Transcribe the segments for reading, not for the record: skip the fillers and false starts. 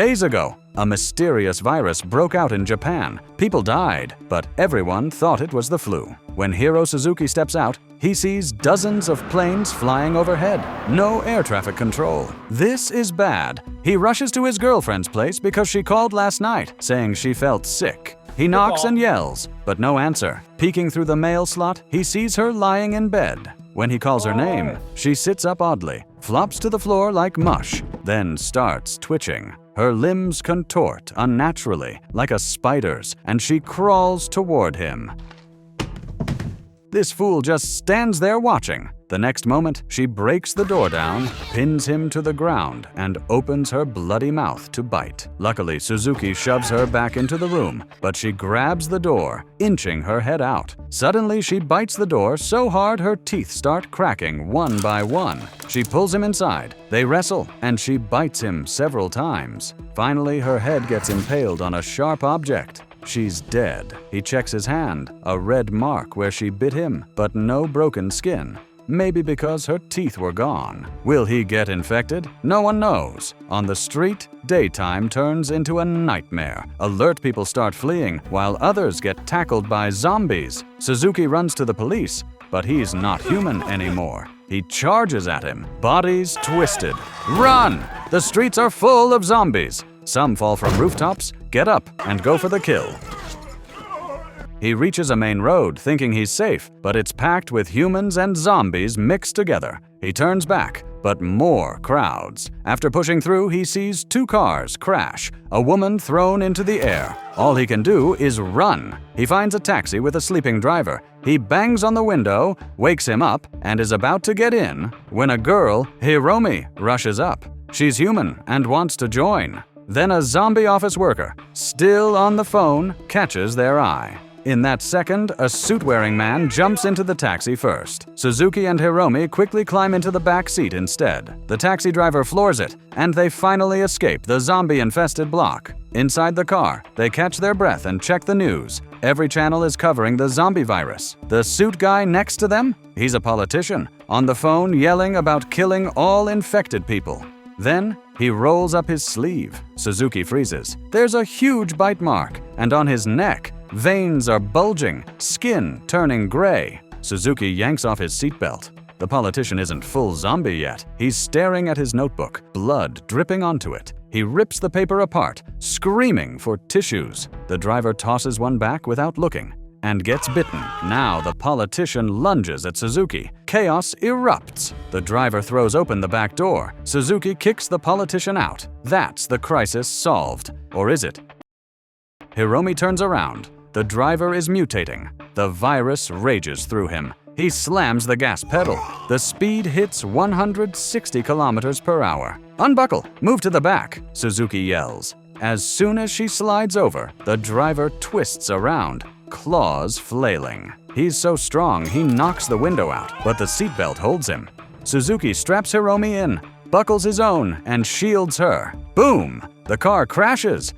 Days ago, a mysterious virus broke out in Japan. People died, but everyone thought it was the flu. When Hiro Suzuki steps out, he sees dozens of planes flying overhead. No air traffic control. This is bad. He rushes to his girlfriend's place because she called last night, saying she felt sick. He knocks and yells, but no answer. Peeking through the mail slot, he sees her lying in bed. When he calls her name, she sits up oddly, flops to the floor like mush, then starts twitching. Her limbs contort unnaturally, like a spider's, and she crawls toward him. This fool just stands there watching. The next moment, she breaks the door down, pins him to the ground, and opens her bloody mouth to bite. Luckily, Suzuki shoves her back into the room, but she grabs the door, inching her head out. Suddenly, she bites the door so hard her teeth start cracking one by one. She pulls him inside. They wrestle, and she bites him several times. Finally, her head gets impaled on a sharp object. She's dead. He checks his hand, a red mark where she bit him, but no broken skin. Maybe because her teeth were gone. Will he get infected? No one knows. On the street, daytime turns into a nightmare. Alert people start fleeing, while others get tackled by zombies. Suzuki runs to the police, but he's not human anymore. He charges at him, bodies twisted. Run! The streets are full of zombies. Some fall from rooftops, get up, and go for the kill. He reaches a main road thinking he's safe, but it's packed with humans and zombies mixed together. He turns back, but more crowds. After pushing through, he sees 2 cars crash, a woman thrown into the air. All he can do is run. He finds a taxi with a sleeping driver. He bangs on the window, wakes him up, and is about to get in when a girl, Hiromi, rushes up. She's human and wants to join. Then a zombie office worker, still on the phone, catches their eye. In that second, a suit-wearing man jumps into the taxi first. Suzuki and Hiromi quickly climb into the back seat instead. The taxi driver floors it, and they finally escape the zombie-infested block. Inside the car, they catch their breath and check the news. Every channel is covering the zombie virus. The suit guy next to them? He's a politician, on the phone yelling about killing all infected people. Then, he rolls up his sleeve. Suzuki freezes. There's a huge bite mark, and on his neck, veins are bulging, skin turning gray. Suzuki yanks off his seatbelt. The politician isn't full zombie yet. He's staring at his notebook, blood dripping onto it. He rips the paper apart, screaming for tissues. The driver tosses one back without looking and gets bitten. Now the politician lunges at Suzuki. Chaos erupts. The driver throws open the back door. Suzuki kicks the politician out. That's the crisis solved. Or is it? Hiromi turns around. The driver is mutating. The virus rages through him. He slams the gas pedal. The speed hits 160 kilometers per hour. Unbuckle! Move to the back! Suzuki yells. As soon as she slides over, the driver twists around, claws flailing. He's so strong he knocks the window out, but the seatbelt holds him. Suzuki straps Hiromi in, buckles his own, and shields her. Boom! The car crashes.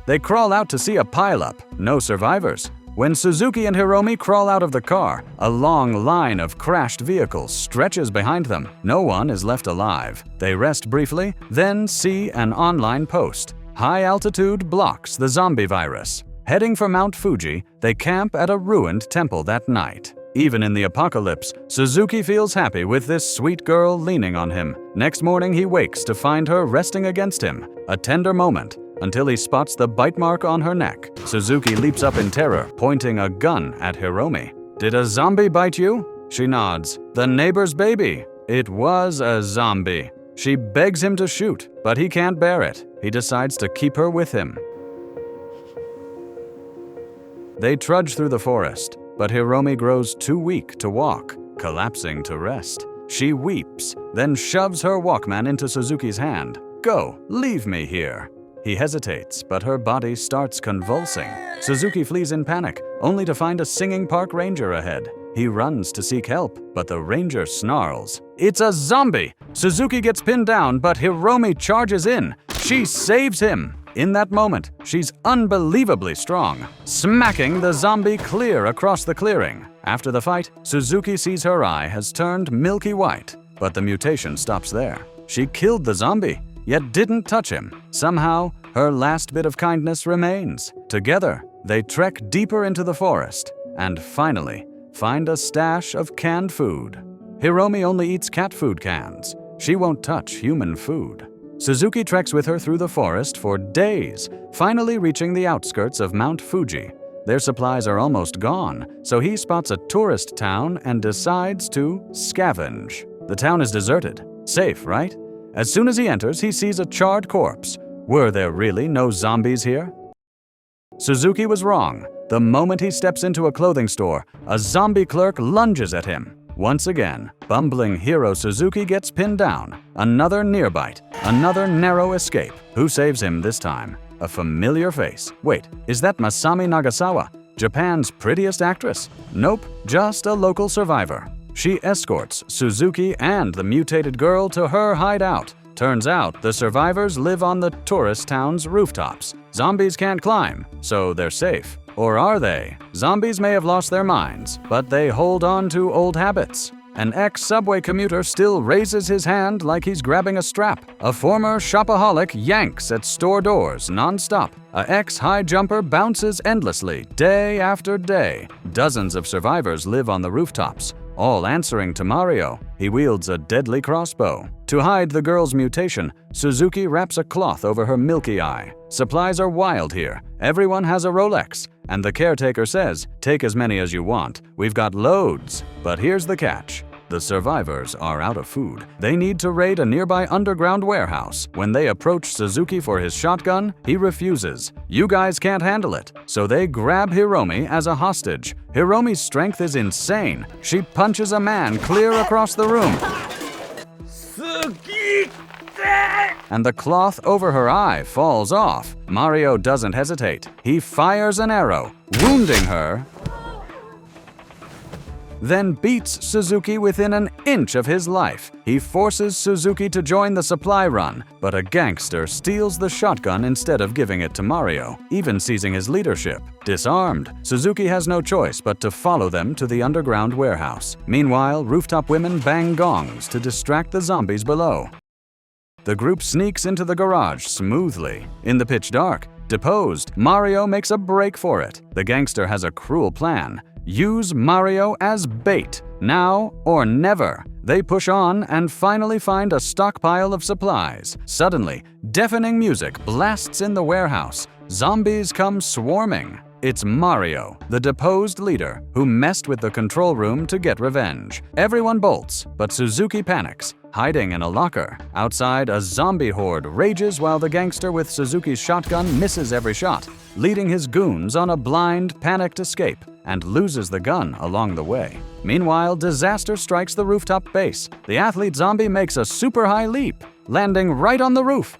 They crawl out to see a pileup. No survivors. When Suzuki and Hiromi crawl out of the car, a long line of crashed vehicles stretches behind them. No one is left alive. They rest briefly, then see an online post. High altitude blocks the zombie virus. Heading for Mount Fuji, they camp at a ruined temple that night. Even in the apocalypse, Suzuki feels happy with this sweet girl leaning on him. Next morning, he wakes to find her resting against him. A tender moment, until he spots the bite mark on her neck. Suzuki leaps up in terror, pointing a gun at Hiromi. "Did a zombie bite you?" She nods. "The neighbor's baby." It was a zombie. She begs him to shoot, but he can't bear it. He decides to keep her with him. They trudge through the forest, but Hiromi grows too weak to walk, collapsing to rest. She weeps, then shoves her Walkman into Suzuki's hand. "Go, leave me here." He hesitates, but her body starts convulsing. Suzuki flees in panic, only to find a singing park ranger ahead. He runs to seek help, but the ranger snarls. "It's a zombie!" Suzuki gets pinned down, but Hiromi charges in. She saves him. In that moment, she's unbelievably strong, smacking the zombie clear across the clearing. After the fight, Suzuki sees her eye has turned milky white, but the mutation stops there. She killed the zombie, yet didn't touch him. Somehow, her last bit of kindness remains. Together, they trek deeper into the forest and finally find a stash of canned food. Hiromi only eats cat food cans. She won't touch human food. Suzuki treks with her through the forest for days, finally reaching the outskirts of Mount Fuji. Their supplies are almost gone, so he spots a tourist town and decides to scavenge. The town is deserted. Safe, right? As soon as he enters, he sees a charred corpse. Were there really no zombies here? Suzuki was wrong. The moment he steps into a clothing store, a zombie clerk lunges at him. Once again, bumbling hero Suzuki gets pinned down. Another near bite, another narrow escape. Who saves him this time? A familiar face. Wait, is that Masami Nagasawa, Japan's prettiest actress? Nope, just a local survivor. She escorts Suzuki and the mutated girl to her hideout. Turns out the survivors live on the tourist town's rooftops. Zombies can't climb, so they're safe. Or are they? Zombies may have lost their minds, but they hold on to old habits. An ex-subway commuter still raises his hand like he's grabbing a strap. A former shopaholic yanks at store doors non-stop. A ex-high jumper bounces endlessly, day after day. Dozens of survivors live on the rooftops, all answering to Mario. He wields a deadly crossbow. To hide the girl's mutation, Suzuki wraps a cloth over her milky eye. Supplies are wild here. Everyone has a Rolex. And the caretaker says, take as many as you want. We've got loads. But here's the catch. The survivors are out of food. They need to raid a nearby underground warehouse. When they approach Suzuki for his shotgun, he refuses. You guys can't handle it. So they grab Hiromi as a hostage. Hiromi's strength is insane. She punches a man clear across the room. And the cloth over her eye falls off. Mario doesn't hesitate. He fires an arrow, wounding her, then beats Suzuki within an inch of his life. He forces Suzuki to join the supply run, but a gangster steals the shotgun instead of giving it to Mario, even seizing his leadership. Disarmed, Suzuki has no choice but to follow them to the underground warehouse. Meanwhile, rooftop women bang gongs to distract the zombies below. The group sneaks into the garage smoothly. In the pitch dark, deposed, Mario makes a break for it. The gangster has a cruel plan. Use Mario as bait, now or never. They push on and finally find a stockpile of supplies. Suddenly, deafening music blasts in the warehouse. Zombies come swarming. It's Mario, the deposed leader, who messed with the control room to get revenge. Everyone bolts, but Suzuki panics, hiding in a locker. Outside, a zombie horde rages while the gangster with Suzuki's shotgun misses every shot, leading his goons on a blind, panicked escape, and loses the gun along the way. Meanwhile, disaster strikes the rooftop base. The athlete zombie makes a super high leap, landing right on the roof.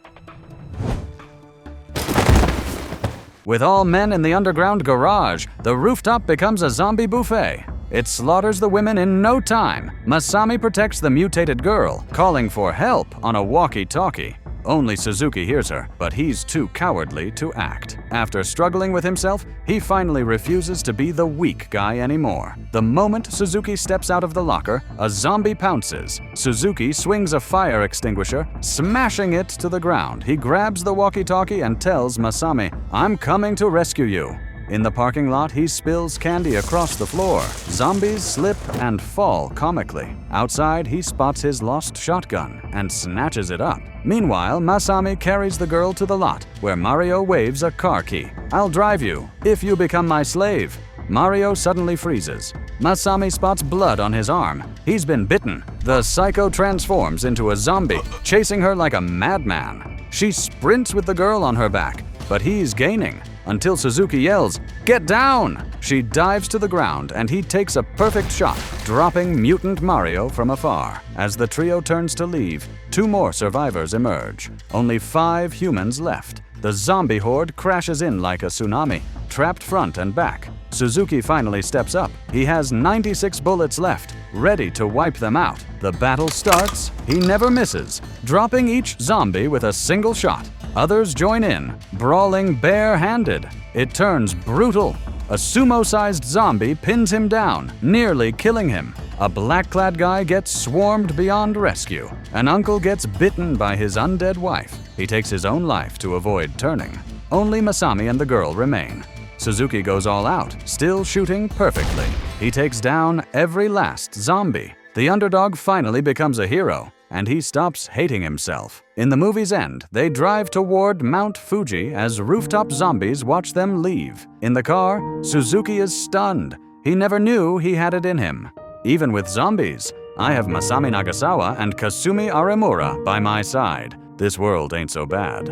With all men in the underground garage, the rooftop becomes a zombie buffet. It slaughters the women in no time. Masami protects the mutated girl, calling for help on a walkie-talkie. Only Suzuki hears her, but he's too cowardly to act. After struggling with himself, he finally refuses to be the weak guy anymore. The moment Suzuki steps out of the locker, a zombie pounces. Suzuki swings a fire extinguisher, smashing it to the ground. He grabs the walkie-talkie and tells Masami, "I'm coming to rescue you." In the parking lot, he spills candy across the floor. Zombies slip and fall comically. Outside, he spots his lost shotgun and snatches it up. Meanwhile, Masami carries the girl to the lot, where Mario waves a car key. "I'll drive you, if you become my slave." Mario suddenly freezes. Masami spots blood on his arm. He's been bitten. The psycho transforms into a zombie, chasing her like a madman. She sprints with the girl on her back, but he's gaining, until Suzuki yells, "Get down!" She dives to the ground and he takes a perfect shot, dropping mutant Mario from afar. As the trio turns to leave, 2 more survivors emerge. Only 5 humans left. The zombie horde crashes in like a tsunami, trapped front and back. Suzuki finally steps up. He has 96 bullets left, ready to wipe them out. The battle starts. He never misses, dropping each zombie with a single shot. Others join in, brawling bare-handed. It turns brutal. A sumo-sized zombie pins him down, nearly killing him. A black-clad guy gets swarmed beyond rescue. An uncle gets bitten by his undead wife. He takes his own life to avoid turning. Only Masami and the girl remain. Suzuki goes all out, still shooting perfectly. He takes down every last zombie. The underdog finally becomes a hero, and he stops hating himself. In the movie's end, they drive toward Mount Fuji as rooftop zombies watch them leave. In the car, Suzuki is stunned. He never knew he had it in him. Even with zombies, I have Masami Nagasawa and Kasumi Arimura by my side. This world ain't so bad.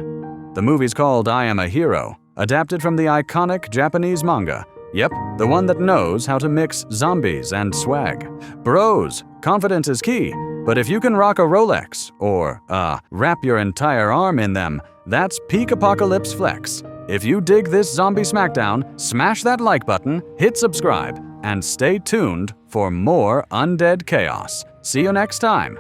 The movie's called I Am a Hero, adapted from the iconic Japanese manga. Yep, the one that knows how to mix zombies and swag. Bros, confidence is key, but if you can rock a Rolex, or, wrap your entire arm in them, that's peak apocalypse flex. If you dig this zombie smackdown, smash that like button, hit subscribe, and stay tuned for more undead chaos. See you next time.